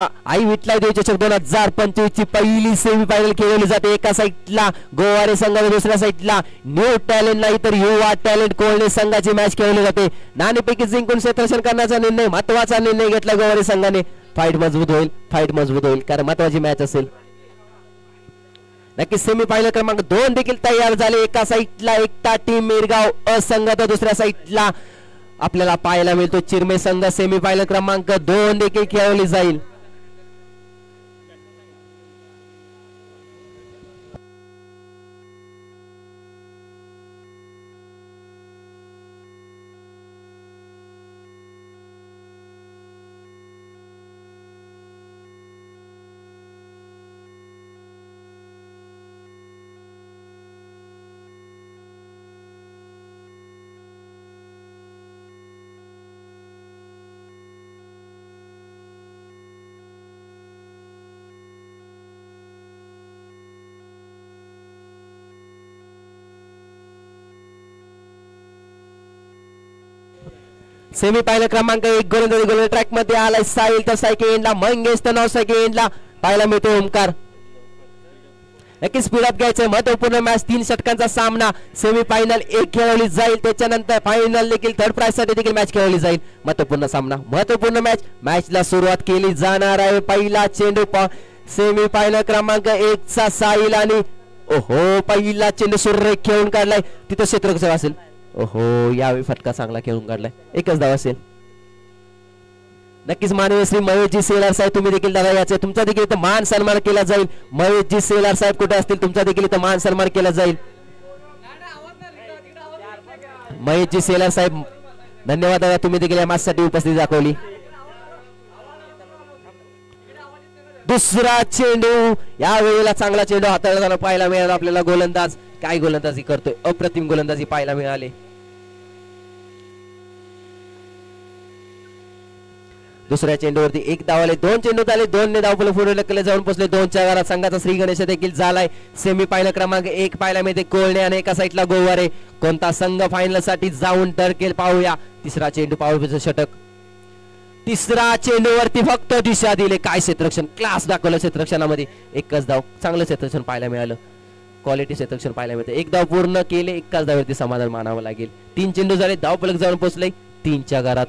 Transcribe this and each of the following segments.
आई विठलाई देवी चषक 2025 ची पहिली सेमीफायनल खेळली जाते. एका साईडला गोवारे संघाने, दुसऱ्या साईडला न्यू टॅलेंट नाही तर युवा टॅलेंट कोळणे संघाची मॅच खेळली जाते. नाणेपैकी जिंकून क्षेत्ररक्षण करण्याचा निर्णय, महत्वाचा निर्णय घेतला गोवारे संघाने. फाईट मजबूत होईल, फाईट मजबूत होईल कारण महत्वाची मॅच असेल. नक्की सेमीफायनल क्रमांक 2 देखील तयार झाले. एका साईडला एकता टीम मिरगाव असंघ तर दुसऱ्या साईडला आपल्याला पाहायला मिळतो चिरमे संघ. सेमीफायनल क्रमांक 2 देखील खेळवली जाईल. सेमीफायनल क्रमांक 1 गोलंदाजी ट्रॅक मध्ये आलाय साहिल तर सायकल एंडला मंगेश तर नाव सायकल एंडला पाहायला मिळतो ओमकार. नक्की स्पीड अप घ्यायचं. महत्वपूर्ण मॅच 3 षटकांचा सामना. सेमीफायनल 1 खेळवली जाईल, त्याच्यानंतर फायनल देखील थर्ड प्राइज साठी देखील मॅच खेळवली जाईल. महत्वपूर्ण सामना, महत्वपूर्ण मॅचला सुरुवात केली जाणार आहे. पहिला चेंडू सेमीफायनल क्रमांक 1 चा साहिल आणि ओहो पहिला चेंडू सुरेख खेळून काढलाय. तिथं क्षेत्ररक्षक असेल. ओहो यावेळी फटका चांगला खेळून काढलाय. एकच धाव असेल. नक्कीच माननीय श्री महेशजी सेलार साहेब तुम्ही देखील दादा याचे तुमचा देखील इथं मान सन्मान केला जाईल. महेशजी सेलार साहेब कुठे असतील तुमचा देखील इथं मान सन्मान केला जाईल. महेशजी सेलार साहेब धन्यवाद दादा तुम्ही देखील या मॅचसाठी उपस्थिती दाखवली. दुसरा चेंडू या वेळेला चांगला चेंडू हाताळताना पाहायला मिळाला आपल्याला. गोलंदाज काय गोलंदाजी करतोय, अप्रतिम गोलंदाजी पाहायला मिळाली. दुसऱ्या चेंडूवरती 1 धाव आले. 2 चेंडू झाले, 2 ने धाव पुढे ढकलले जाऊन पोहोचले 2च्या घरात. संघाचा श्री गणेश देखील झालाय. सेमीफायनल क्रमांक 1 पाहायला मिळते कोळणे आणि एका साईडला गोवारे. कोणता संघ फायनल साठी जाऊन टरकेल पाहूया. तिसरा चेंडू पाहू षटक. तिसरा चेंडूवरती फक्त दिशा दिले. काय क्षेत्ररक्षण, क्लास दाखवलं क्षेत्ररक्षणामध्ये. एकच धाव, चांगलं क्षेत्ररक्षण पाहायला मिळालं. क्वालिटी क्षेत्ररक्षण पाहायला मिळते. 1 धाव पूर्ण केले, एकाच धाववरती समाधान मानावं लागेल. 3 चेंडू झाले, धाव फलक जाऊन पोहोचले 3च्या घरात.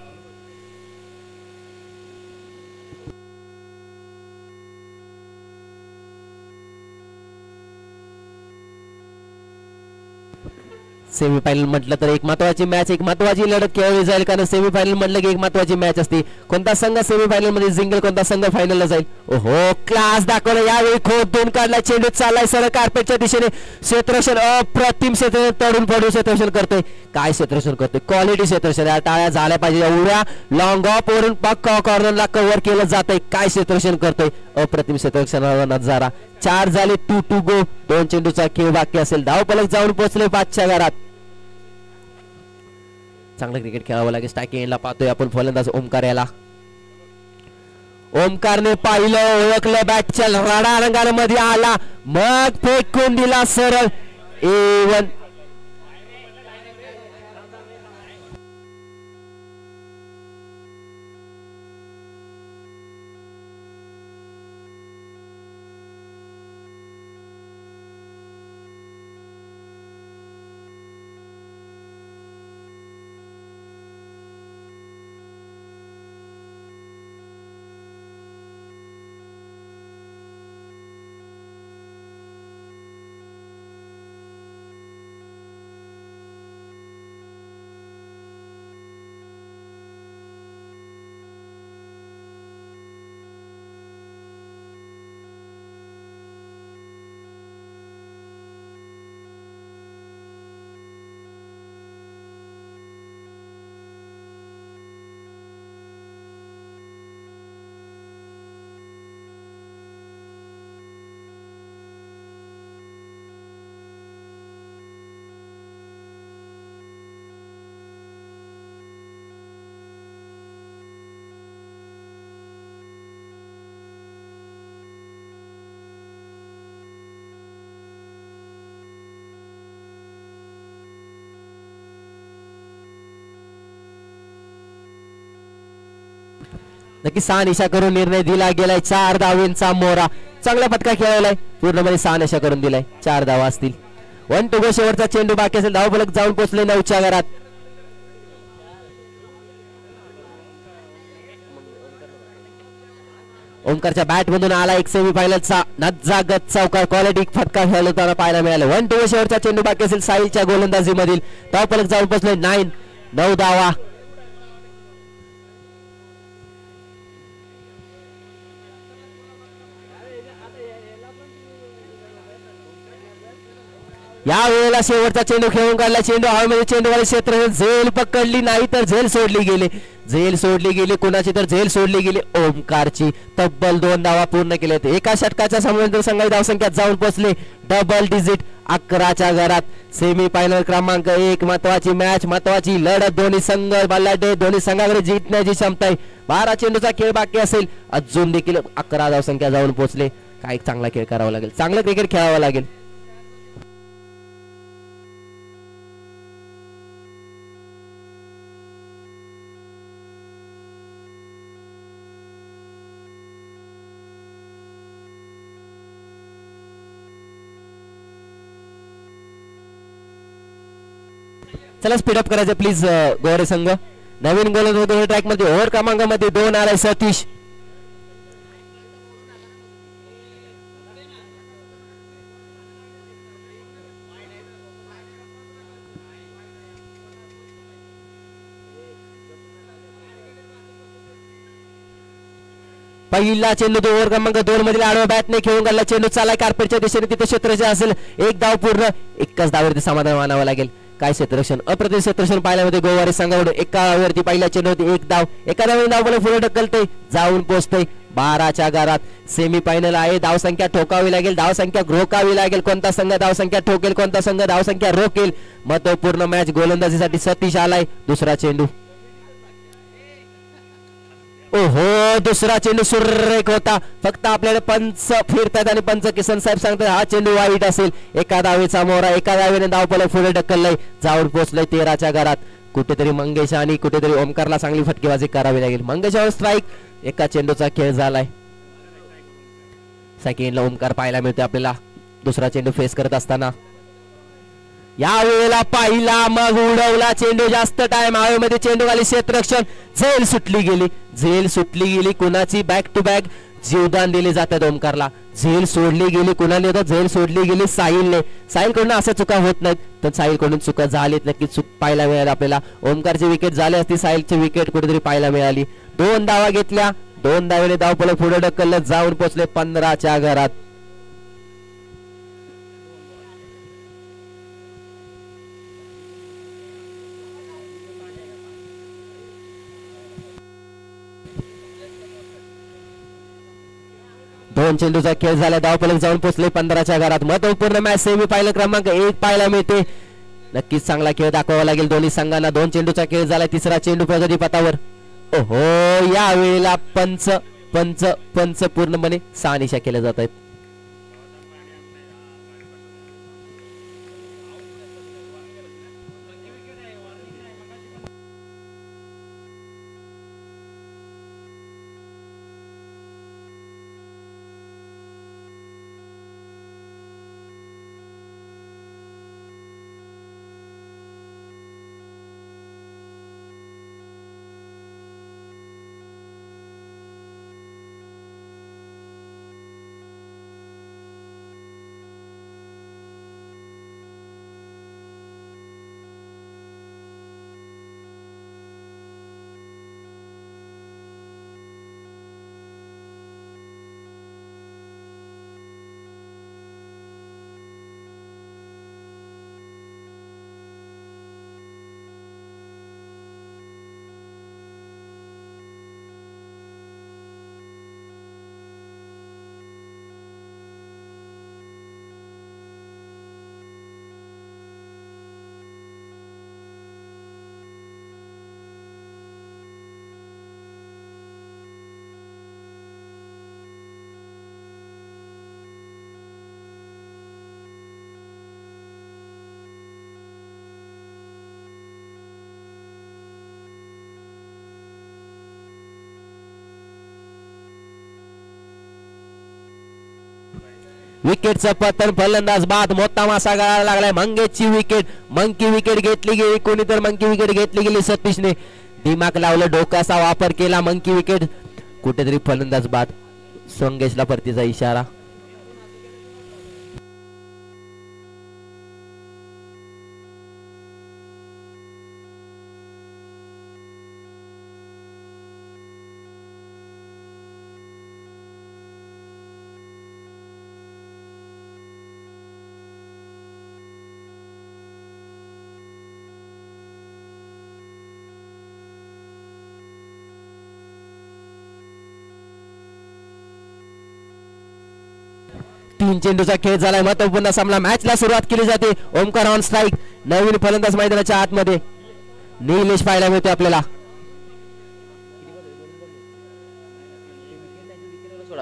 सेमीफायनल म्हटलं तर एक महत्वाची मॅच, एक महत्वाची लढत खेळली जाईल कारण सेमीफायनल म्हटलं की एक महत्वाची मॅच असते. कोणता संघ सेमीफायनल मध्ये जिंकेल, कोणता संघ फायनलला जाईल. ओहो क्लास दाखवला यावेळी. खोदून काढला चेंडू, चाललाय सरळ कार्पेटच्या दिशेने. क्षेत्ररक्षण अप्रतिम क्षेत्ररक्षण, तडून पडून क्षेत्ररक्षण करतोय. काय क्षेत्ररक्षण करतोय, क्वालिटी क्षेत्ररक्षण. या टाळ्या झाल्या पाहिजे. एवढ्या लॉंग ऑफ वरून पक्का कॉर्नरला कव्हर केलं जातंय. काय क्षेत्ररक्षण करतोय, अप्रतिम क्षेत्ररक्षणाचा नजारा. 4 झाले, 2 to go. 2 चेंडूचा खेळ बाकी असेल. धाव फलक जाऊन पोहोचले 5च्या घरात. चांगलं क्रिकेट खेळावं लागेल. स्ट्रायकिंग एंडला पाहतोय आपण फलंदाज ओमकार याला. ओमकारने पाहिलं, ओळखलं, बॅटच्या राडा रंगामध्ये आला, मग फेकून दिला सरळ. A1. नक्की सहा निशा करून निर्णय दिला गेलाय. 4 धावांचा मोरा. चांगला फटका खेळलाय. पूर्णपणे 6 निशा करून दिलाय. 4 धावा असतील. 1 टू गो. शेवटचा चेंडू बाकी असेल. धावफलक जाऊन पोहोचले 9च्या घरात. ओमकारच्या बॅट मधून आला एक सेमीफायनलचा नज्जागत चौकार. क्वालिटी फटका खेळताना पाहायला मिळाला. 1 टू गो. शेवटचा चेंडू बाकी असेल. साहिलच्या गोलंदाजी मधील धावफलक जाऊन पोहोचले 9 धावा. या वेळेला शेवटचा चेंडू खेळून काढला. चेंडू हवेमध्ये चेंडूवाले क्षेत्र झेल पकडली नाही तर झेल सोडली गेली. झेल सोडली गेली कुणाची तर झेल सोडली गेली ओमकारची. तब्बल 2 धावा पूर्ण केल्यात. एका षटकाच्या समोर संघाची धावसंख्या जाऊन पोहोचले डबल डिजिट 11च्या घरात. सेमीफायनल क्रमांक 1 महत्वाची मॅच, महत्वाची लढत. दोन्ही संघ बलाढ्य. दोन्ही संघाकडे जिंकण्याची क्षमता आहे. 12 चेंडूचा खेळ बाकी असेल. अजून देखील 11 धावसंख्या जाऊन पोहोचले. काय चांगला खेळ करावा लागेल. चांगलं क्रिकेट खेळावं लागेल. चला स्पीडअप करायचं प्लीज गोरे संघ. नवीन गोलंदाज ट्रॅक मध्ये ओव्हर क्रमांकामध्ये 2 आलाय सतीश. पहिला चेंडू ओव्हर क्रमांक 2 मधील आडवा बॅटने खेळून गेला. चेंडू चालाय कार्पेटच्या दिशेने. तिथे क्षेत्ररक्षण असेल. 1 धाव पूर्ण. एकाच धावावरती समाधान मानावं लागेल. काय क्षेत्ररक्षण. अप्रतिम क्षेत्ररक्षण पाहिल्या मध्ये गोवारी संघाकडून. एका धावावरती पहिल्या चेंडूवरती 1 धाव. एका धावाने धाव पुढे ढकलते. जाऊन पोहोचते 12च्या घरात. सेमीफायनल आहे. धावसंख्या ठोकावी लागेल. धावसंख्या रोखावी लागेल. कोणता संघ धावसंख्या ठोकेल, कोणता संघ धावसंख्या रोखेल. महत्वपूर्ण मॅच. गोलंदाजीसाठी सतीश आलाय. दुसरा चेंडू. ओहो, दुसरा चेंडू सुरेख होता. फक्त आपल्याला पंच फिरतात आणि पंच किसन साहेब सांगतात हा चेंडू वाईट असेल. एका धावेचा मोहरा. एका धावेने धावफलक पुढे ढकललंय. जाऊन पोहोचलंय 13च्या घरात. कुठेतरी मंगेश आणि कुठेतरी ओमकारला चांगली फटकेबाजी करावी लागेल. मंगेशावर स्ट्राईक. एका चेंडूचा खेळ झालाय. सेकंडला ओमकार पाहायला मिळतोय आपल्याला दुसरा चेंडू फेस करत असताना. या वेळेला पाहिला मग उडवला चेंडू. जास्त टाइम हवेमध्ये चेंडू खाली. क्षेत्ररक्षण. झेल सुटली गेली. झेल सुटली गेली. कुणाची बॅक टू बॅक जीवदान दिले जातात ओमकारला. झेल सोडली गेली. कुणाने होतं झेल सोडली गेली. साहिलने. साहिलकडून अशा चुका होत नाहीत तर साहिलकडून चुका झालीत. नक्की चूक पाहायला मिळाली आपल्याला. ओमकारची विकेट झाली असती. साहिलची विकेट कुठेतरी पाहायला मिळाली. 2 धावा घेतल्या. 2 धावेने धावफलक पुढे ढकललं. जाऊन पोहोचले 15च्या घरात. दोन चेंडूचा खेळ झाला. धावफलक जाऊन पोहोचले 15च्या घरात. महत्वपूर्ण मॅच सेमीफायनल क्रमांक 1 पाहायला मिळते. नक्कीच चांगला खेळ दाखवावा लागेल दोन्ही संघांना. 2 चेंडूचा खेळ झाला. तिसरा चेंडू प्रगती पथावर. ओहो, या वेळेला पंच पंच पंच पूर्णपणे 6 निशा केल्या जात आहेत. विकेटचं पतन, फलंदाज बाद, मोठा मासा गळायला लागलाय. मंगेशची विकेट, मंकी विकेट घेतली गेली, कोणी तर मंकी विकेट घेतली गेली. सतीशने दिमाग लावलं, डोकाचा वापर केला, मंकी विकेट, कुठेतरी फलंदाज बाद. मंगेशला परतीचा इशारा. तीन चेंडूचा खेळ झालाय, महत्वपूर्ण सामना. मॅचला सुरुवात केली जाते. ओमकार ऑन स्ट्राईक, नवीन फलंदाज मैदानाच्या आतमध्ये निलेश पाहायला मिळते आपल्याला.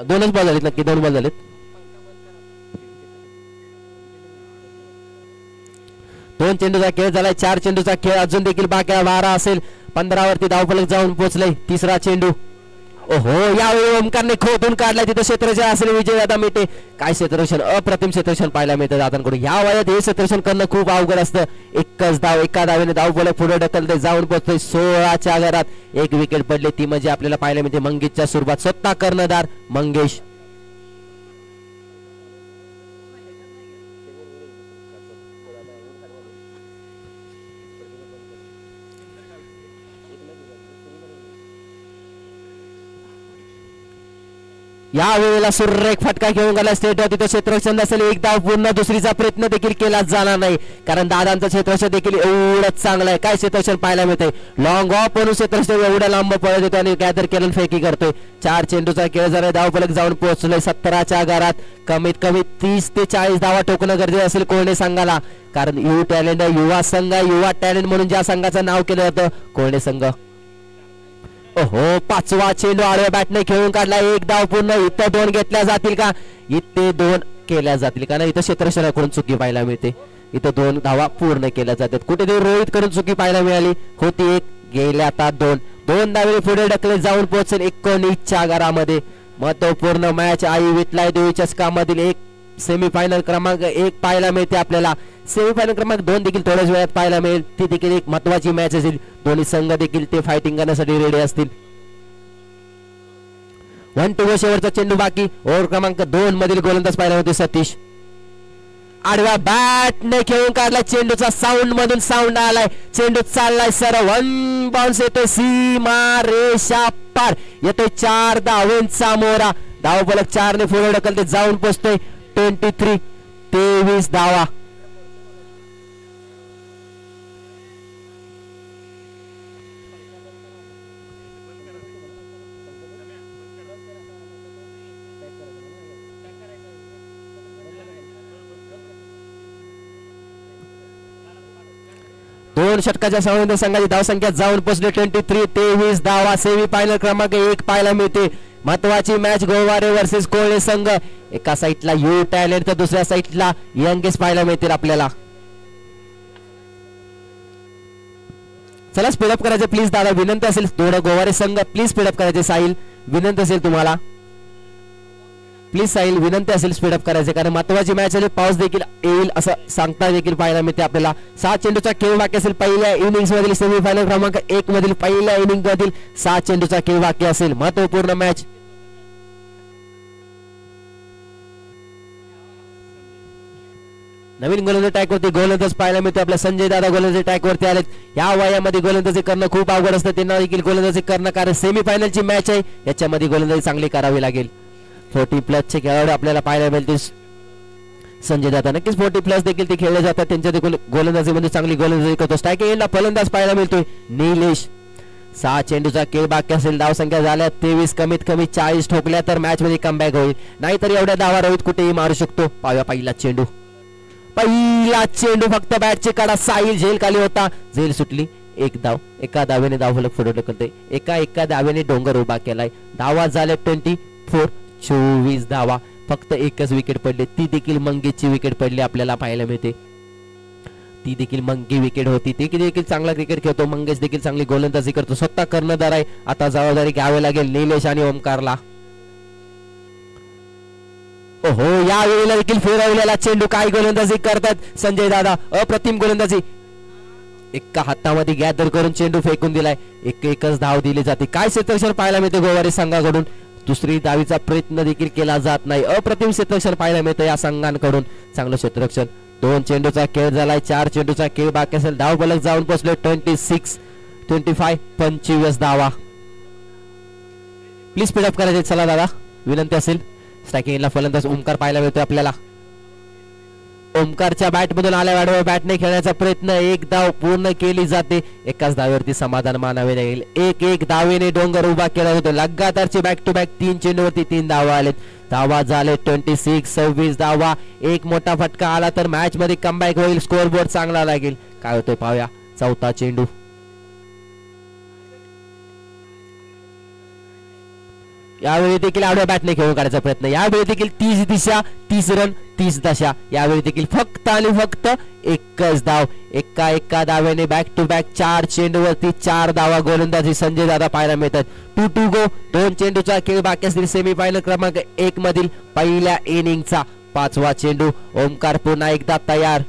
दोनच बॉल झालेत, नक्की 2 बॉल झालेत. दोन चेंडूचा खेळ झालाय, 4 चेंडूचा खेळ अजून देखील बाकी आहे. 12 असेल, 15 वरती धावफलक जाऊन पोहोचले. तिसरा चेंडू, ओहो, यावेळी ओमकारने खोदून काढलाय. तिथे क्षेत्ररक्षण असेल विजयदादा मेटे. काय क्षेत्ररक्षण, अप्रतिम क्षेत्ररक्षण पाहायला मिळतं दादांकडून. या वयात हे क्षेत्ररक्षण करणं खूप अवघड असतं. एकच धाव, एका धावेने धावफलक पुढे ढकलते, जाऊन पोहोचतोय 16च्या घरात. 1 विकेट पडले, ती म्हणजे आपल्याला पाहायला मिळते मंगेशच्या सुरुवात. स्वतः कर्णधार मंगेश. या वेळेला सुरेख फटका घेऊन गेला स्टेट. तिथे क्षेत्ररक्षण असेल, 1 धाव पूर्ण. दुसरीचा प्रयत्न देखील केला जाणार नाही, कारण दादांचं क्षेत्ररक्षण देखील एवढंच चांगलं आहे. काय क्षेत्ररक्षण पाहायला मिळतंय, लॉंग ऑफ म्हणून क्षेत्ररक्षण एवढ्या लांब पळत येतो आणि काय तर केलं फेकी करतोय. 4 चेंडूचा खेळ झाला, धावफलक जाऊन पोहोचलोय 17च्या घरात. कमीत कमी 30 ते 40 धावा ठोकणं गरजेचं असेल कोल्हे संघाला, कारण यू टॅलेंट, युवा संघ, युवा टॅलेंट म्हणून ज्या संघाचं नाव केलं जातं कोल्हे संघ. ओहो, 5वा चेंडू आडव्या बॅटने खेळून काढला. 1 धाव पूर्ण. इथं 2 घेतल्या जातील का, इथे 2 केल्या जातील का, नाही इथं क्षेत्ररक्षणाकडून चुकी पाहायला मिळते. इथं 2 धावा पूर्ण केल्या जातात. कुठेतरी रोहित कडून चुकी पाहायला मिळाली होती. 1 गेल्या, आता 2 धावे पुढे ढकले, जाऊन पोहोचेल 19च्या घरामध्ये. महत्वपूर्ण मॅच आई वितलाय देवीच्या कामातील एक सेमीफायनल क्रमांक 1 पाहायला मिळते आपल्याला. सेमीफायनल क्रमांक 2 देखील थोड्याच वेळात पाहायला मिळेल. ती देखील एक महत्वाची मॅच असेल. दोन्ही संघ देखील ते फायटिंग करण्यासाठी रेडी असतील. 1 टू शेवटचा चेंडू बाकी. ओव्हर क्रमांक 2 मधील गोलंदाज पाहायला होते सतीश. आडव्या बॅटने खेळून काढला. चेंडूचा साऊंड मधून साऊंड आलाय. चेंडू चाललाय सर, 1 बाउन्स येतोय, सीमा रेषा पार. येतोय 4 धावांचा मोरा. धावफलक 4 ने पुढे ढकलते, जाऊन पोहोचतोय 23 धावा. दोन षटकाच्या संबंध संघाची धावसंख्या जाऊन पोहोचली 23 धावा. सेमीफायनल क्रमांक 1 पाहायला मिळते. महत्वाची मॅच गोवारे वर्सेस कोल्हे संघ. एका साईडला यू टॅलेंट तर दुसऱ्या साईडला यंगेस पाहायला मिळतील आपल्याला. चला स्पीडअप करायचे प्लीज दादा, विनंती असेल. थोडं गोवारे संघ प्लीज स्पीडअप करायचे. साहिल विनंती असेल तुम्हाला, प्लीज साहिल विनंती असेल स्पीडअप करायचे, कारण महत्वाची मॅच आहे. पाऊस देखील येईल असं सांगता देखील पाहायला मिळते आपल्याला. 7 चेंडूचा खेळ बाकी असेल. पहिल्या इनिंग्स मधील सेमीफायनल क्रमांक 1 मधील पहिल्या इनिंग मधील 7 चेंडूचा खेळ बाकी असेल. महत्वपूर्ण मॅच. नवीन गोलंदाज ट्रॅक वरती गोलंदाज पाहायला मिळते आपल्या. संजय दादा गोलंदाजी ट्रॅक वरती आलेत. या वयामध्ये गोलंदाजी करणं खूप अवघड असतं. त्यांना देखील गोलंदाजी करणं, कारण सेमीफायनलची मॅच आहे, याच्यामध्ये गोलंदाजी चांगली करावी लागेल. 40+ चे खेळाडू आपल्याला पाहायला मिळतील. संजय दादा नक्कीच 40+ देखील ते खेळले जातात. त्यांच्या देखील गोलंदाजीमध्ये चांगली गोलंदाजी करतो. स्ट्राईक एंडला फलंदाज पाहायला मिळतोय निलेश. 6 चेंडूचा खेळ बाकी असेल. धावसंख्या झाल्या 23. कमीत कमी 40 ठोकल्या तर मॅच मध्ये कमबॅक होईल, नाहीतर एवढ्या धावा रोहित कुठेही मारू शकतो. पाहूया पहिला चेंडू. फक्त बॅटची काढा. साहिल झेल खाली होता, झेल सुटली. 1 धाव. एका धावेने धावफलक पुढे ढकलते. एका धावेने डोंगर उभा केलाय. धावा झाल्या 24 धावा. फक्त एकच विकेट पडले, ती देखील मंगेशची विकेट पडली आपल्याला पाहायला मिळते. ती देखील मंगी विकेट होती. ती देखील चांगला क्रिकेट खेळतो. मंगेश देखील चांगली गोलंदाजी करतो. स्वतः कर्णधार आहे. आता जबाबदारी घ्यावी लागेल निलेश आणि ओमकारला. हो या वेळेला देखील फिरवलेला चेंडू. काय गोलंदाजी करतात संजय दादा, अप्रतिम गोलंदाजी. एका हातामध्ये गॅदर करून चेंडू फेकून दिलाय. एकच धाव दिली जाते. काय क्षेत्ररक्षण पाहायला मिळते गोवारी संघाकडून. दुसरी धावीचा प्रयत्न देखील केला जात नाही. अप्रतिम क्षेत्ररक्षण पाहायला मिळतं या संघांकडून. चांगलं क्षेत्ररक्षण. 2 चेंडूचा खेळ झालाय. 4 चेंडूचा खेळ बाकी असेल. धाव फलक जाऊन पोहोचले 25 धावा. प्लीज स्पीडअप करायचे. चला दादा विनंती असेल. स्ट्रायकिंगला फलंदाज ओमकार पाहायला मिळतोय आपल्याला. ओमकारच्या बॅट मधून आल्या बॅटने खेळण्याचा प्रयत्न. 1 धाव पूर्ण केली जाते. एकाच धावेवरती समाधान मानावे लागेल. एक धावेने डोंगर उभा केला होता. लगातारचे बॅक टू बॅक 3 चेंडूवरती 3 धावा आलेत. धावा झाले 26 धावा. एक मोठा फटका आला तर मॅच मध्ये कमबॅक होईल. स्कोर बोर्ड चांगला लागेल. काय होतंय पाहूया. चौथा चेंडू. यावेळी देखील आडव्या बॅटने खेळून काढायचा प्रयत्न. यावेळी देखील 30 दिशा 30 रन 30 दशा. यावेळी देखील फक्त आणि फक्त एकच धाव. एका धावेने बॅक टू बॅक 4 चेंडूवरती 4 धावा गोलंदाजी संजय दादा पाहायला मिळतात. 2 गो. 2 चेंडूचा खेळ बाकी असतील सेमी फायनल क्रमांक 1 मधील पहिल्या इनिंगचा 5वा चेंडू. ओमकार पुन्हा एकदा तयार.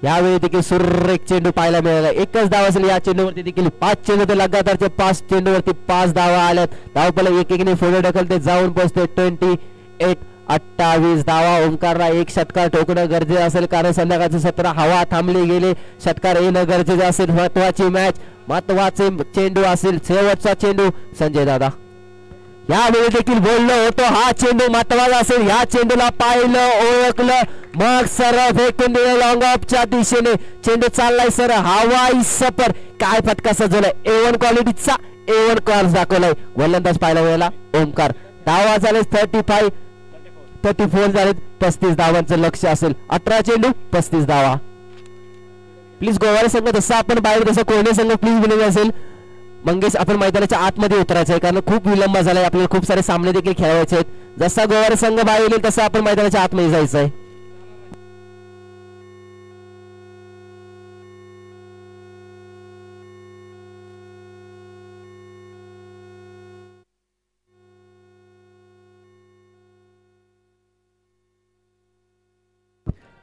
यावेळी देखील सुरेख चेंडू पाहायला मिळाला. एकच धाव असेल या चेंडूवरती देखील. 5 चेंडू लगातारचे 5 चेंडूवरती 5 धावा आल्यात. धावफलक एक-एकने पुढे ढकलते जाऊन पोहोचते 28 धावा. ओमकारला 1 षटकार ठोकणं गरजेचं असेल कारण संध्याकाळचे 17 हवा थांबली गेले. षटकार येणं गरजेचं असेल. महत्वाची मॅच, महत्वाचे चेंडू असेल. शेवटचा चेंडू संजय दादा. यावेळी देखील बोललो होतो हा चेंडू महत्वाचा असेल. या चेंडूला पाहिलं, ओळखलं, मग सरळ फेकून दिलं लॉंग ऑफच्या दिशेने. चेंडू चाललाय सर हवाई सफर. काय फटका सजवलाय. A1 क्वालिटीचा A1 क्लास दाखवलाय. गोलंदाज पाहायला मिळाला ओमकार. धावा झाले 34 झालेत. 35 धावांचं लक्ष असेल. 18 चेंडू 35 धावा. प्लीज गोवारी संघ जसं आपण बाहेर तसं कोणी संघ प्लीज विनंती असेल. मंगेश आपण मैदानाच्या आतमध्ये उतरायचं आहे कारण खूप विलंब झालाय. आपल्याला खूप सारे सामने देखील खेळायचे आहेत. जसा गोवारी संघ बाहेर येईल तसं आपण मैदानाच्या आतमध्ये जायचं आहे.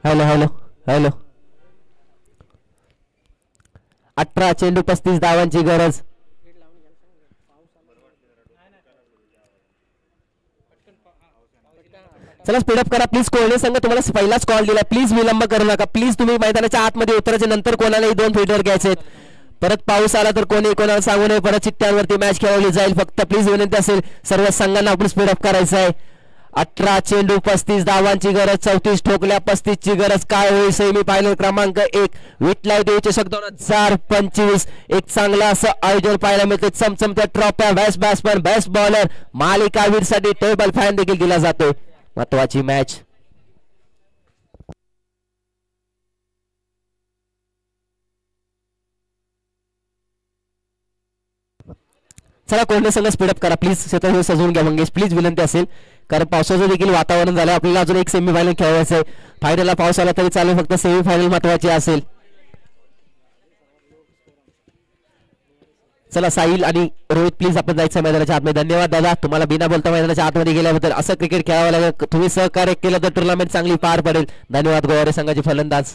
Hello hello hello. 18 चेंडू 35 धावांची गरज. चला स्पीडअप करा प्लीज. कोणी संघ तुम्हाला पहिलाच कॉल दिला. प्लीज विलंब करू नका. प्लीज तुम्ही मैदानाच्या आतमध्ये उतरायचे. नंतर कोणालाही 2 फील्डर घ्यायचे. परत पाऊस आला तर कोणाला सांगू नये. परत चिठ्ठ्यांवरती मॅच खेळवली जाईल. फक्त प्लीज विनंती असेल सर्व संघांना आपण स्पीडअप करायचं आहे. 18 चेंडू 35 धावांची गरज. 34 ठोकल्या 35 ची गरज. काय होईल सेमी फायनल क्रमांक 1 विठलाई देवी चषक 2025. एक चांगलं असं आयोजन पाहायला मिळते. चमचमत्या ट्रॉफ्या, बेस्ट बॅट्समन, बेस्ट बॉलर, मालिकावीर साठी टेबल फॅन देखील दिला जातो. महत्वाची मॅच. चला कोणते संघ स्पीडअप करा प्लीज. क्षेत्र सजवून घ्या मंगेश प्लीज विनंती असेल कारण पावसाचं देखील वातावरण झालं. आपल्याला अजून एक सेमी फायनल खेळायचं आहे. फायनलला पाऊस आला तरी चालेल. फक्त सेमी फायनल महत्वाची असेल. चला साहिल आणि रोहित प्लीज आपण जायचं मैदानाच्या आतमध्ये. धन्यवाद दादा तुम्हाला बिना बोलता मैदानाच्या आतमध्ये गेल्याबद्दल. असं क्रिकेट खेळावं लागेल. तुम्ही सहकार्य केलं तर टुर्नामेंट चांगली पार पडेल. धन्यवाद गोवारी संघाचे फलंदाज.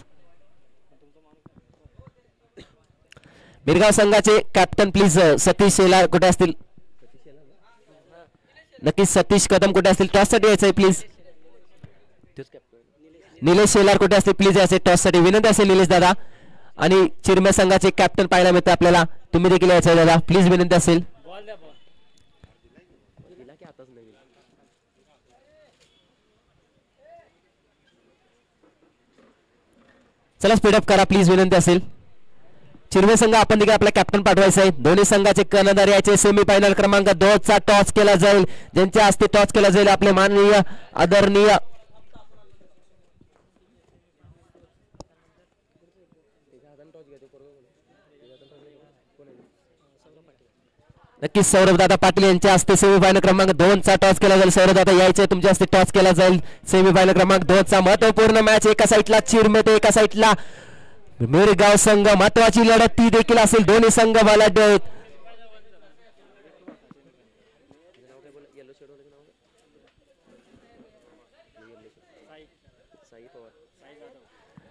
मिरगाव संघाचे कॅप्टन प्लीज सतीश शेलार कुठे असतील. नक्कीच सतीश कदम कुठे असतील. टॉससाठी यायचंय प्लीज. निलेश शेलार कुठे असतील प्लीज यायचे टॉससाठी. विनंती असेल निलेश दादा. आणि चिरमे संघाचे कॅप्टन पाहायला मिळते आपल्याला. तुम्ही देखील यायचंय दादा प्लीज विनंती असेल. चला स्पीडअप करा प्लीज विनंती असेल. चिरमे संघ आपण देखील आपला कॅप्टन पाठवायचा आहे. दोन्ही संघाचे कर्णधार याचे सेमी फायनल क्रमांक 2 चा टॉस केला जाईल. ज्यांच्या हस्ते टॉस केला जाईल आपले माननीय आदरणीय नक्कीच सौरभ दादा पाटील यांच्या हस्ते सेमी फायनल क्रमांक 2 चा टॉस केला जाईल. सौरभ दादा यायचे तुमच्या हस्ते टॉस केला जाईल. सेमी फायनल क्रमांक 2 चा महत्वपूर्ण मॅच. एका साईडला चिरमे तर एका साईडला मिरगाव संघ महत्वाची लढत ती देखील असेल. दोन्ही संघ बलाढ्य आहेत.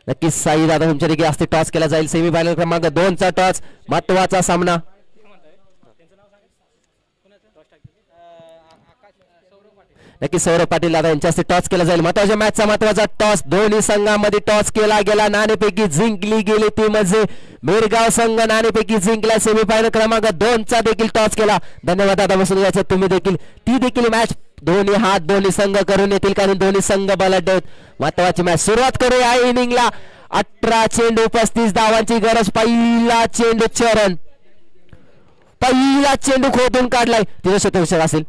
नक्कीच साई दादा तुमच्या देखील असते टॉस केला जाईल. सेमीफायनल क्रमांक 2 चा टॉस महत्वाचा सामना. नक्कीच सौरभ पाटील दादा यांच्या हस्ते टॉस केला जाईल. महत्वाच्या मॅचचा महत्वाचा टॉस दोन्ही संघांमध्ये टॉस केला गेला. नाणेपैकी जिंकली गेली ती म्हणजे मिरगाव संघ नाणेपैकी जिंकला. सेमीफायनल क्रमांक 2 चा देखील टॉस केला. धन्यवाद दादा बसून घ्यायचं तुम्ही देखील. ती देखील मॅच दोन्ही हात दोन्ही संघ करून येतील कारण दोन्ही संघ बलाढ्य आहेत. महत्वाची मॅच सुरुवात करूया इनिंगला. 18 चेंडू 35 धावांची गरज. पहिला चेंडू चरण. पहिला चेंडू खोदून काढलाय. तिथं क्षेत्ररक्षण असेल.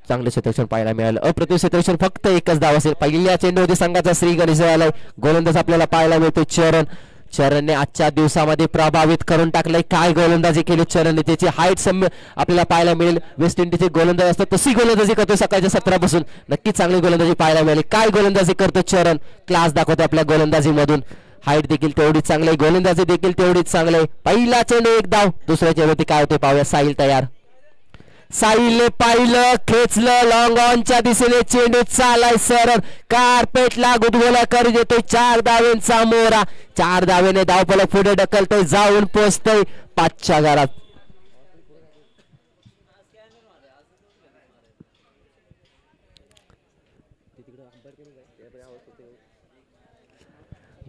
चांगले क्षेत्ररक्षण पाहायला मिळालं. अप्रतिम क्षेत्ररक्षण फक्त एकच धाव असेल. पहिल्या चेंडूमध्ये संघाचा श्री गणेश आलाय. गोलंदाज आपल्याला पाहायला मिळतो चरण. चरणने आजच्या दिवसामध्ये प्रभावित करून टाकलंय. काय गोलंदाजी केली चरणने. त्याची हाईट आपल्याला पाहायला मिळेल. वेस्ट इंडिजचे गोलंदाज असतात तशी गोलंदाजी करतो सकाळच्या 17 नक्कीच चांगली गोलंदाजी पाहायला मिळाली. काय गोलंदाजी करतो चरण. क्लास दाखवतो आपल्या गोलंदाजीमधून. हाईट देखील तेवढीच चांगली. गोलंदाजी देखील तेवढीच चांगली. पहिला चेंडू एक धाव. दुसऱ्या चेंडूवरती काय होते पाहूया. साहिल तयार. साहिलने पाहिलं खेचलं. लॉंग ऑनच्या दिशेने चेंडू चालाय सरळ. कार्पेटला गुदगोला करू देतोय. 4 धावेंचा मोहरा. 4 धावेने धावफलक पुढे ढकलतोय. जाऊन पोहोचतोय 5च्या घरात.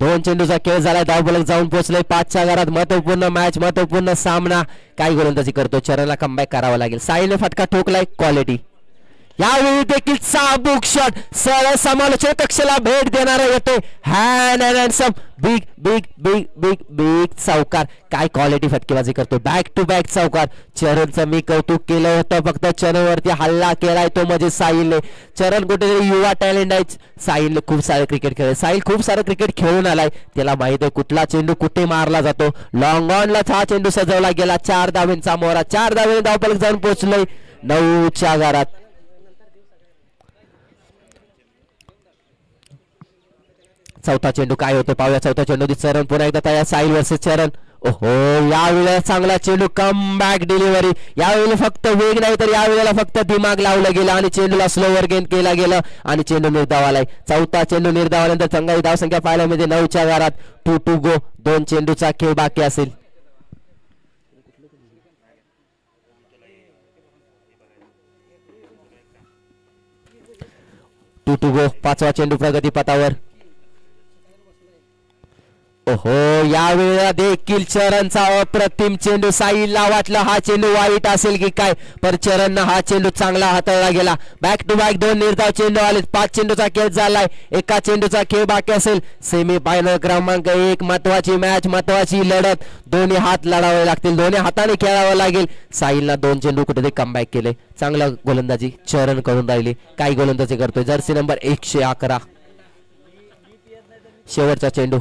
दोन चेंडूचा खेळ झाला. धावफलक जाऊन पोहोचले 5च्या घरात. महत्वपूर्ण मॅच महत्वपूर्ण सामना. काय गोलंदाजी करतो चरणला. कमबॅक करावा लागेल. साईने फटका ठोकलाय. क्वालिटी. यावेळी देखील चाबूक शॉट. सरळ समालोचक कक्षेला भेट देणारा येतोय. Hand and handsome. Big big big big big चौकार. काय क्वालिटी फटकेबाजी करतो. बॅक टू बॅक चौकार. चरणचं मी कौतुक केलं होतं. फक्त चरणवरती हल्ला केलाय तो म्हणजे साहिलने. चरण कुठेतरी युवा टॅलेंट आहे. साहिलने खूप सारे क्रिकेट खेळले. साहिल खूप सारं क्रिकेट खेळून आलाय. त्याला माहित आहे कुठला चेंडू कुठे मारला जातो. लॉंग ऑनला हा चेंडू सजवला गेला. 4 धावेंचा मोहरा. 4 धावेने धावफलक जाऊन पोहोचलोय 9च्या घरात. चौथा चेंडू काय होतो पाहूया. चौथा चेंडू चरण पुन्हा एकदा तयार. साहिल वर्सेस चरण. ओहो यावेळेला चांगला चेंडू. Come back delivery. यावेळेला फक्त वेग नाही तर यावेळेला फक्त दिमाग लावलं गेलं आणि चेंडूला स्लोवर गेन केला गेलं आणि चेंडू निर्धाव आलाय. चौथा चेंडू निर्धाव आल्यानंतर चांगली धावसंख्या पाहायला मिळते 9च्या घरात. 2 to go. 2 चेंडूचा खेळ बाकी असेल. To to go. 5वा चेंडू प्रगतीपथावर. ओहो यावेळेला देखील चरणचा अप्रतिम चेंडू. साहिलला वाटलं हा चेंडू वाईट असेल की काय पण चरणनं हा चेंडू चांगला हाताळला गेला. बॅक टू बॅक 2 निर्धाव चेंडू आले. 5 चेंडूचा खेळ झालाय. एका चेंडूचा खेळ बाकी असेल. सेमी फायनल क्रमांक 1 महत्वाची मॅच महत्वाची लढत. दोन्ही हात लढावे लागतील. दोन्ही हाताने खेळावं लागेल. साहिलला 2 चेंडू कुठेतरी कमबॅक केले. चांगला गोलंदाजी चरण करून राहिली. काय गोलंदाजी करतोय. Jersey number 111. शेवटचा चेंडू.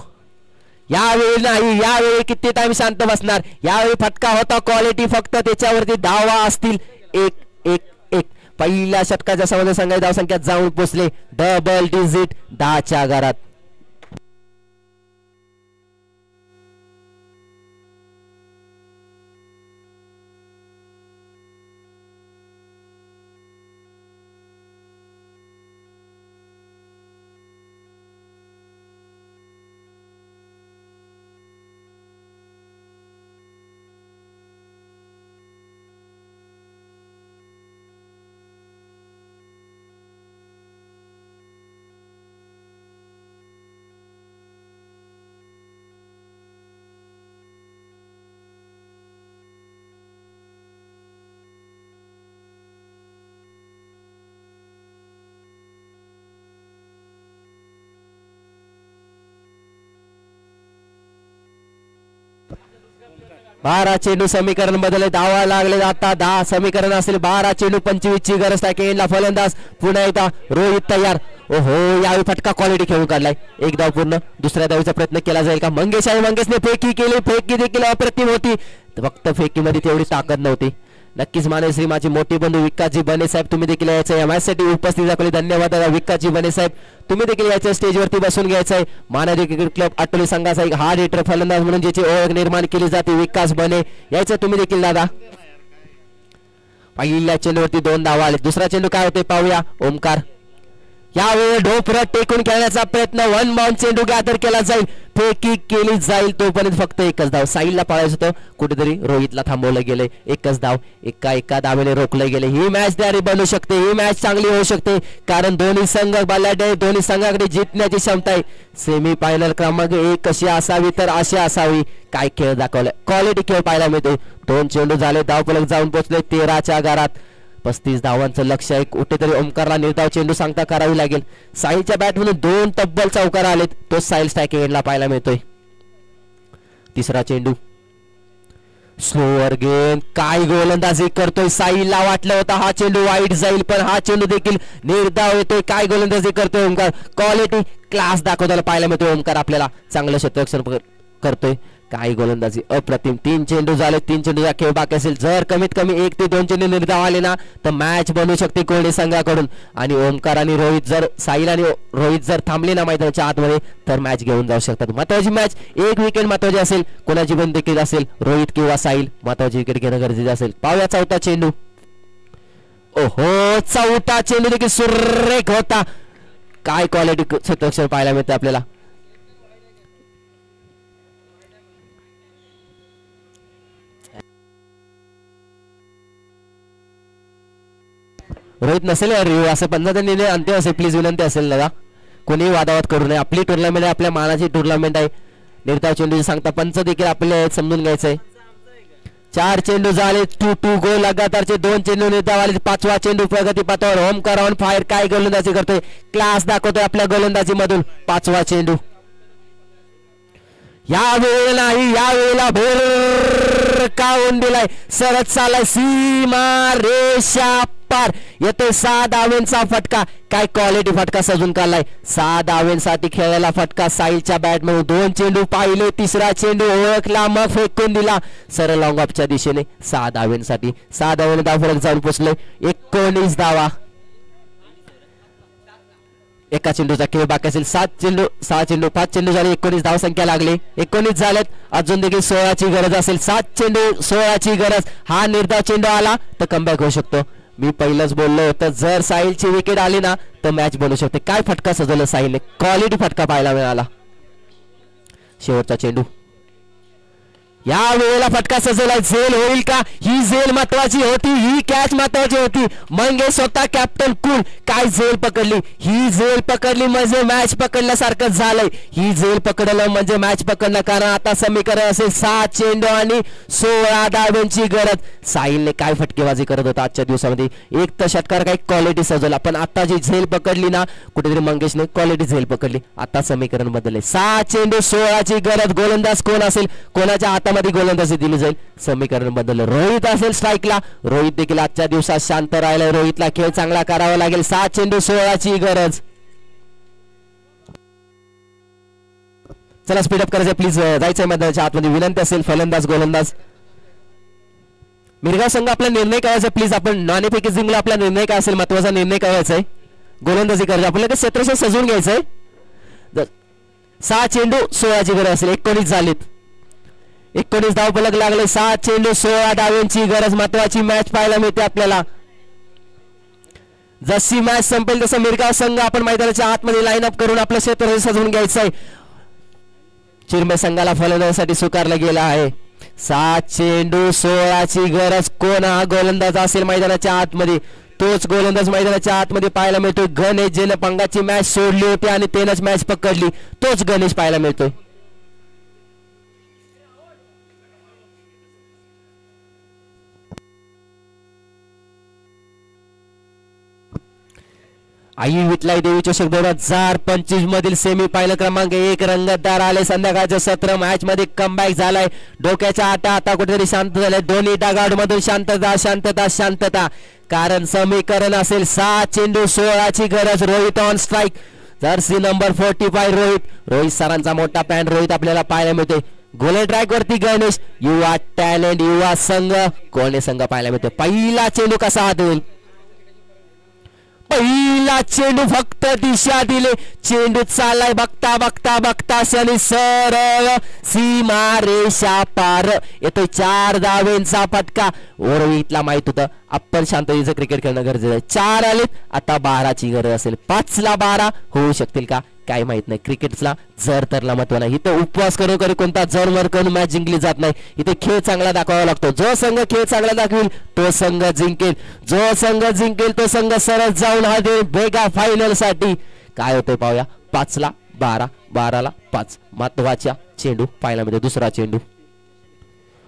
यावेळी नाही. यावेळी किती टाइम शांत बसणार. यावेळी फटका होता. क्वालिटी फक्त त्याच्यावरती धावा असतील. 1-1-1. पहिल्या षटकाच्या समोर संघाची धावसंख्या जाऊन पोहोचले डबल डिजिट 10च्या घरात. बारा चेंडू समीकरण बदलले. धावा लागले. आता 10 समीकरण असेल. 12 चेंडू 25 ची गरज आहे. केनला फलंदाज पुन्हा एकदा रोहित तयार. ओहो यावेळी फटका क्वालिटी खेळून काढलाय. एक धाव पूर्ण. दुसऱ्या धावीचा प्रयत्न केला जाईल का. मंगेशने फेकी केली. फेकी देखील अप्रतिम होती. फक्त फेकीमध्ये तेवढी ताकद नव्हती. नक्कीच मानेश्री माझी मोठी बंधू विकासजी बने साहेब तुम्ही देखील यायचं या मॅच साठी उपस्थित दाखवली धन्यवाद दादा विकासजी बने साहेब तुम्ही देखील यायचं स्टेजवरती बसून घ्यायचंय मानारी क्रिकेट क्लब आटोली संघाचा एक हार्ड हिटर फलंदाज म्हणून ज्याची ओळख निर्माण केली जाते विकास बने यायचं तुम्ही देखील दादा पहिल्या चेंडूवरती 2 धावा आले दुसरा चेंडू काय होते पाहूया ओमकार यावेळी ढोपरट टेकून खेळण्याचा प्रयत्न 1 बाउंड चेंडू गॅदर केला जाईल फेकी केली जाईल तोपर्यंत फक्त एकच धाव साईलला पाळायचं होतं कुठेतरी रोहितला थांबवलं गेले एकच धाव एका धावेने रोखले गेले ही मॅच तयारी बनू शकते ही मॅच चांगली होऊ शकते कारण दोन्ही संघ बलाढ्य आहे दोन्ही संघाकडे जिंकण्याची क्षमता आहे सेमी फायनल क्रमांक 1 कशी असावी तर अशी असावी काय खेळ दाखवलाय क्वालिटी खेळ पाहायला मिळतोय 2 चेंडू झाले धावफलक जाऊन पोहोचले 13च्या घरात 35 धावांचं लक्ष आहे कुठेतरी ओमकारला निर्धाव चेंडू सांगता करावी लागेल साईलच्या बॅटमधून 2 तब्बल चौकार आलेत तो साईल स्ट्रायकिंग एंडला पाहायला मिळतोय तिसरा चेंडू स्लोअर गेम काय गोलंदाजी करतोय साईलला वाटलं होतं हा चेंडू वाईट जाईल पण हा चेंडू देखील निर्धाव येतोय काय गोलंदाजी करतोय ओमकार क्वालिटी क्लास दाखवताना पाहायला मिळतोय ओमकार आपल्याला चांगलं क्षेत्ररक्षण करतोय काय गोलंदाजी अप्रतिम 3 चेंडू झाले 3 चेंडूचा खेळ बाकी असेल जर कमीत कमी 1 ते 2 चेंडू निर्धाव आले ना तर मॅच बनू शकते कोणी संघाकडून आणि ओमकार आणि रोहित जर साईल आणि रोहित जर थांबले ना मैदानाच्या आतमध्ये तर मॅच घेऊन जाऊ शकतात महत्वाची मॅच एक विकेट महत्वाची असेल कोणाची पण देखील असेल रोहित किंवा साईल महत्वाची विकेट घेणं गरजेचं असेल पाहूया चौथा चेंडू ओहो चौथा चेंडू देखील सुरेख होता काय क्वालिटी क्षेत्ररक्षण पाहायला मिळतं आपल्याला रोहित नसेल रिव्ह्यू असं पंचाचा निर्णय अंतिम असेल प्लीज विनंती असेल दादा कोणी वादावाद करू नये आपली टुर्नामेंट आहे आपल्या मानाची टुर्नामेंट आहे निर्धाव चेंडू सांगता पंच देखील आपल्याला समजून घ्यायचंय 4 चेंडू झाले 2 गोल लगातारचे 2 चेंडू निर्धाव आले 5वा चेंडू प्रगती पथावर ओमकार ऑन फायर काय गोलंदाजी करतोय क्लास दाखवतोय आपल्या गोलंदाजी मधून 5वा चेंडू या वेळेला नाही या वेळेला भर काऊन दिलाय सरत चालाय सीमा रेषा पार येते 6 धावांचा फटका काय क्वालिटी फटका सजून काढलाय 6 धावांसाठी खेळायला फटका साईलच्या बॅट मधून 2 चेंडू पाहिले तिसरा चेंडू ओळखला मग फेकून दिला सरळ लॉंग ऑफच्या दिशेने 6 धावांसाठी 6 धावांनी धावफलक जाऊन पोचले 19 धावा एका चेंडूचा खेळ बाकी असेल 6 चेंडू 5 चेंडू झाले 19 धाव संख्या लागली 19 झालेत अजून देखील 16ची गरज असेल 7 चेंडू 16ची गरज हा निर्धाव चेंडू आला तर कमबॅक होऊ शकतो मी पहिलंच बोललो होतं जर साहिलची विकेट आली ना तर मॅच बनू शकते काय फटका सजवला साहिलने क्वालिटी फटका पाहायला मिळाला शेवटचा चेंडू या वेळेला फटका सजवला झेल होईल का ही झेल महत्वाची होती ही कॅच महत्वाची होती मंगेश स्वतः कॅप्टन कूल काय झेल पकडली ही झेल पकडली म्हणजे मॅच पकडल्यासारखं झालंय ही झेल पकडलं म्हणजे मॅच पकडलं कारण आता समीकरण असेल 7 चेंडू आणि 16 धावांची गरज साहिलने काय फटकेबाजी करत होता आजच्या दिवसामध्ये एक तर षटकार काही क्वालिटी सजवला पण आता जी झेल पकडली ना कुठेतरी मंगेशने क्वालिटी झेल पकडली आता समीकरण बदलले 7 चेंडू 16ची गरज गोलंदाज कोण असेल कोणाच्या हातामध्ये गोलंदाजी दिली जाईल समीकरण बदललं रोहित असेल स्ट्राईकला रोहित देखील आजच्या दिवसात शांत राहिला रोहितला खेळ चांगला करावा लागेल 7 चेंडू 16ची गरज चला स्पीडअप करायचं प्लीज जायचंय मैदानाच्या आतमध्ये विनंती असेल फलंदाज गोलंदाज मिरगाव संघ आपला निर्णय करायचा प्लीज आपण नाणेफेकी जिंकला आपला निर्णय काय असेल महत्वाचा निर्णय करायचा आहे गोलंदाजी करायची आपल्याला क्षेत्रक्षण सजवून घ्यायचंय 6 चेंडू 16ची गरज असेल 19 झालीत 19 धाव फलक लागले 7 चेंडू 16 धावांची गरज महत्वाची मॅच पाहायला मिळते आपल्याला जशी मॅच संपेल तसं मिरगाव संघ आपण मैदानाच्या आतमध्ये लाईन अप करून आपलं क्षेत्र सजवून घ्यायचंय चिरमे संघाला फलंदाजीसाठी स्वीकारलं गेलं आहे 7 चेंडू 16ची गरज कोण हा गोलंदाज असेल मैदानाच्या आतमध्ये तोच गोलंदाज मैदानाच्या आतमध्ये पाहायला मिळतोय गणेश ज्याने पंगाची मॅच सोडली होती आणि त्यानंच मॅच पकडली तोच गणेश पाहायला मिळतोय आई विठलाई देवी चषक 2025 मधील सेमी फायनल क्रमांक 1 रंगतदार आले संध्याकाळचं सत्र मॅच मध्ये कमबॅक झालाय डोक्याच्या आटा आता कुठेतरी शांत झाले दोन्ही डागाड मधून शांतता शांतता शांतता कारण समीकरण असेल 7 चेंडू 16ची गरज Rohit on strike Jersey number 45 Rohit सरांचा मोठा पॅन रोहित आपल्याला पाहायला मिळते गोल ट्रॅक वरती गणेश, युवा टॅलेंट, युवा संघ, कोल्हे संघ पाहायला मिळतो. पहिला चेंडू कसा हात होईल, पहिला चेंडू फक्त दिशा दिले, चेंडू चाललाय बघता बघता बघता शनी सरळ सीमा रेषा पार येतोय. 4 धावेंचा फटका. रोहितला माहित होतं आपण शांततेचं क्रिकेट खेळणं गरजेचं आहे. 4 आलेत, आता 12ची गरज असेल. 5 ला 12 होऊ शकतील का काय माहित नाही. क्रिकेटला जर तरला महत्व नाही. इथं उपवास करून कधी कोणता जर मर करून मॅच जिंकली जात नाही. इथे खेळ चांगला दाखवावा लागतो. जो संघ खेळ चांगला दाखवेल तो संघ जिंकेल. जो संघ जिंकेल तो संघ सरळ जाऊन हा दे बेगा फायनल साठी. काय होतंय पाहूया. 5 ला 12, 12 ला 5. महत्वाचा चेंडू पाहायला मिळतो. दुसरा चेंडू.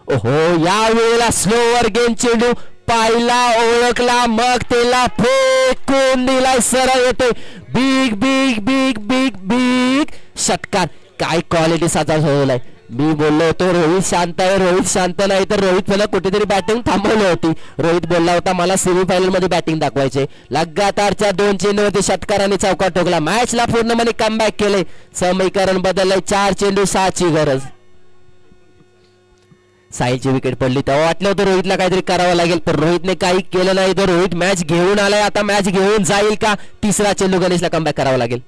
ओहो, या वेळेला स्लोवर गेम चेंडू पाहिला, ओळखला, मग त्याला फेकून दिलाय. सरळ येते big big big big big षटकार. काय क्वालिटी साचा ठेवलाय. मी बोललो होतो रोहित शांत आहे, रोहित शांत नाही, तर रोहित मला कुठेतरी बॅटिंग थांबवली होती. रोहित बोलला होता मला सेमीफायनल मध्ये बॅटिंग दाखवायचे. लगातारच्या 2 चेंडूवरती षटकाराने चौकार ठोकला. मॅचला पूर्णपणे कमबॅक केले. समीकरण बदललंय. 4 चेंडू 6ची गरज. साहिलची विकेट पडली तेव्हा वाटलं होतं रोहितला काहीतरी करावं लागेल, पण रोहितने काही केलं नाही. तो रोहित मॅच घेऊन आलाय. आता मॅच घेऊन जाईल का. तिसरा चेंडू गणेशला कमबॅक करावा लागेल.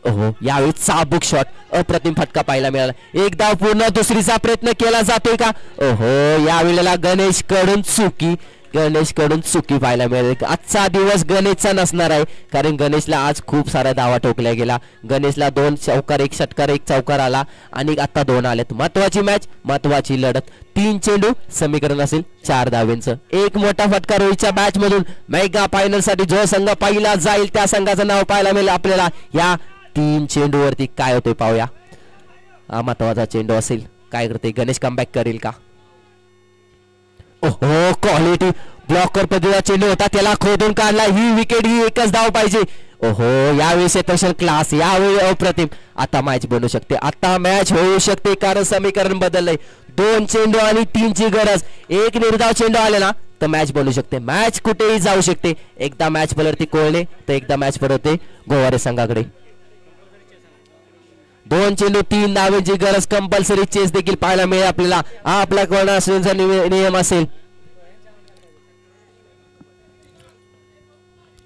ओहो, यावेळी चाबूक शॉट, अप्रतिम फटका पाहायला मिळाला. एक धाव पूर्ण, दुसरीचा प्रयत्न केला जातोय का. ओहो, यावेळेला गणेश कडून चुकी, गणेश कडून चुकी पाहायला मिळेल. आजचा दिवस गणेशचा नसणार आहे, कारण गणेशला आज खूप साऱ्या धावा ठोकल्या गेला. गणेशला 2 चौकार, 1 षटकार, 1 चौकार आला आणि आता 2 आलेत. महत्वाची मॅच, महत्वाची लढत. 3 चेंडू, समीकरण असेल 4 धावेंचं. एक मोठा फटका रोहितच्या मॅच मधून. मेगा फायनल साठी जो संघ पहिला जाईल त्या संघाचं नाव पाहायला मिळेल आपल्याला. या 3 चेंडूवरती काय होते पाहूया. हा महत्वाचा चेंडू असेल. काय करते गणेश, कमबॅक करेल का. ओहो, क्वालिटी ब्लॉकर पद्धतीचा चेंडू होता, त्याला खोदून काढला. ही विकेट, ही एकच धाव पाहिजे. ओहो, यावेळी तक्षण क्लास, यावेळी अप्रतिम. आता मॅच बनू शकते, आता मॅच होऊ शकते, कारण समीकरण बदललंय. 2 चेंडू आणि 3 ची गरज. एक निर्धाव चेंडू आले ना तर मॅच बनू शकते. मॅच कुठेही जाऊ शकते. एकदा मॅच पलटते कोल्हे, तर एकदा मॅच पलटते गोवारे संघाकडे. 2 चेंडू 3 धावेची गरज. कंपल्सरी चेस देखील पाहायला मिळेल आपल्याला. हा आपला कोणाचा नियम असेल.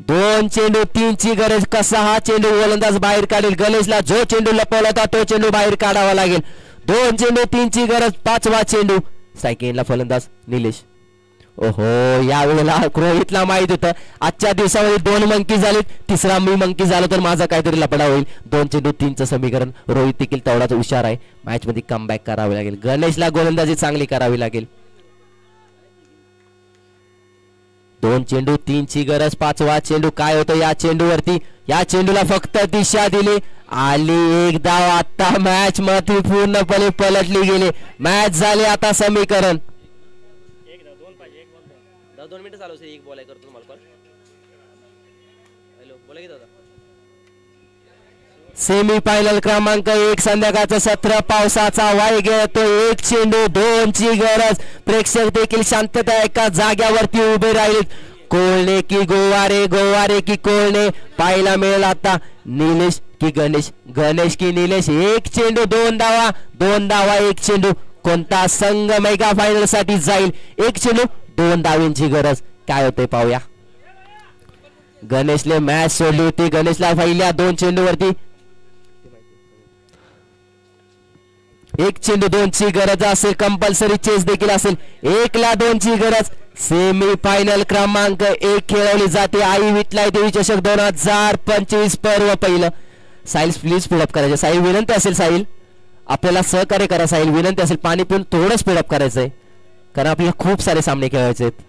2 चेंडू 3 ची गरज. कसा हा चेंडू गोलंदाज बाहेर काढेल. गणेशला जो चेंडू लपवला होता तो चेंडू बाहेर काढावा लागेल. 2 चेंडू 3 ची गरज. 5वा चेंडू. सायकेनला फलंदाज निलेश. ओहो, यावेळेला रोहितला माहित होतं आजच्या दिवसामध्ये 2 मंकी झालेत, तिसरा मी मंकी झालो तर माझा काहीतरी लपडा होईल. 2 चेंडू 3चं समीकरण. रोहित देखील तेवढाच हुशार आहे. मॅच मध्ये कमबॅक करावी लागेल. गणेशला गोलंदाजी चांगली करावी लागेल. 2 चेंडू 3 ची गरज. 5वा चेंडू. काय होतं या चेंडूवरती. या चेंडूला फक्त दिशा दिली. आली एक धाव. आता मॅच मध्ये पूर्णपणे पलटली गेली. मॅच झाली आता समीकरण. 2 मिनिटं चालू असेल. एक बॉल आहे, करतो तुम्हाला कॉल. हॅलो, बोला की दादा. सेमी फायनल क्रमांक 1 संध्याकाळचं सत्र. पावसाचा वाय घेतो. 1 चेंडू 2 ची गरज. प्रेक्षक देखील शांतता एका जाग्यावरती उभे राहिलेत. कोल्हे की गोवारे, गोवारे की कोल्हे पाहायला मिळेल आता. निलेश की गणेश, गणेश की निलेश. 1 चेंडू 2 धावा, 2 धावा 1 चेंडू. कोणता संघ मेगा फायनल साठी जाईल. 1 चेंडू 2 धावेंची गरज. काय होते पाहूया. गणेशने मॅच सोडली होती. गणेशला पहिल्या 2 चेंडूवरती 1 चेंडू 2 ची गरज असेल. कंपल्सरी चेस देखील असेल. 1 ला 2 ची गरज. सेमी फायनल क्रमांक 1 खेळवली जाते. आई विठलाई देवी चषक 2025 पर्व पहिलं. साहिल प्लीज स्पीडअप करायचे. साहिल विनंती असेल, साहिल आपल्याला सहकार्य करा. साहिल विनंती असेल, पाणी पिऊन थोडं स्पीडअप करायचंय, कारण आपल्याला खूप सारे सामने खेळायचे आहेत.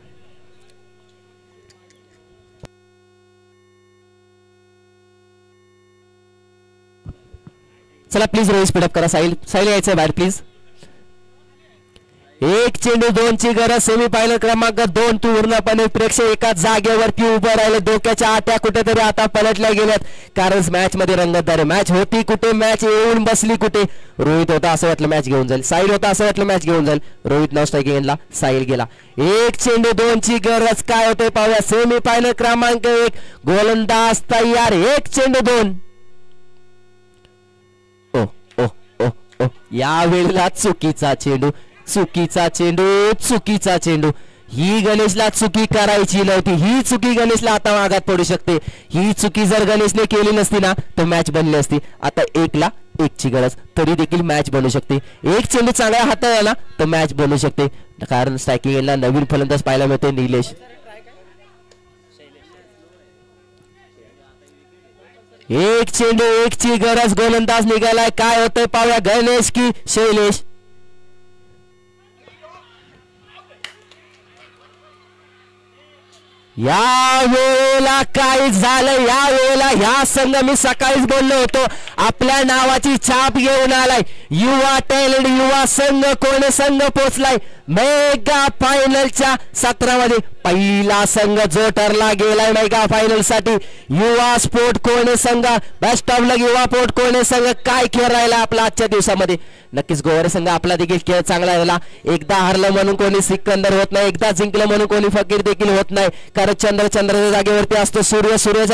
चला प्लीज रोहित स्पीडअप करा. साहिल, साहिल यायचंय बाहेर प्लीज. 1 चेंडू 2 ची गरज. सेमी फायनल क्रमांक 2 पूर्णपणे प्रेक्षक एका जागेवरती उभं राहिले. डोक्याच्या आट्या कुठेतरी आता पलटल्या गेल्यात, कारण मॅच मध्ये रंगतदार मॅच होती कुठे, मॅच येऊन बसली कुठे. रोहित होता असं वाटलं मॅच घेऊन जाईल. साहिल होता असं वाटलं मॅच घेऊन जाईल. रोहित नाव स्ट्रायकिंगला, साहिल गेला. 1 चेंडू 2 ची गरज. काय होते पाहूया. सेमी फायनल क्रमांक 1 गोलंदाज तयार. 1 चेंडू 2. या वेळेला चुकीचा चेंडू, चुकीचा चेंडू, चुकीचा चेंडू. ही गणेशला चुकी करायची नव्हती. ही चुकी गणेशला आता मागात पडू शकते. ही चुकी जर गणेशने केली नसती ना तर मॅच बनली असती. आता 1ला 1ची गरज, तरी देखील मॅच बनू शकते. एक चेंडू चांगला हाताळला ना तर मॅच बनू शकते. कारण स्ट्रायकिंग एंडला नवीन फलंदाज पाहायला मिळते निलेश. एक चेंडू 1ची गरज, गोलंदाज निघालाय. काय होतंय पाहूया, गणेश की शैलेश. या वेळेला काय झालं, या वेळेला ह्या संघ मी सकाळीच बोललो होतो आपल्या नावाची छाप घेऊन आलाय. युवा टॅलेंट, युवा संघ, कोण संघ पोचलाय मेगा फायनलच्या सत्रामध्ये. पहिला संघ जो ठरला गेलाय मेगा फायनल साठी युवा स्पोर्ट कोणे संघ. बेस्ट ऑफ लक युवा स्पोर्ट कोणे संघ. काय खेळ राहिला आपला आजच्या दिवसामध्ये. नक्कीच गोवारे संघ आपला देखील खेळ चांगला राहिला. एकदा हारलं म्हणून कोणी सिकंदर होत नाही, एकदा जिंकलं म्हणून कोणी फकीर देखील होत नाही. कारण चंद्राच्या जागेवरती असतो सूर्य, सूर्याच्या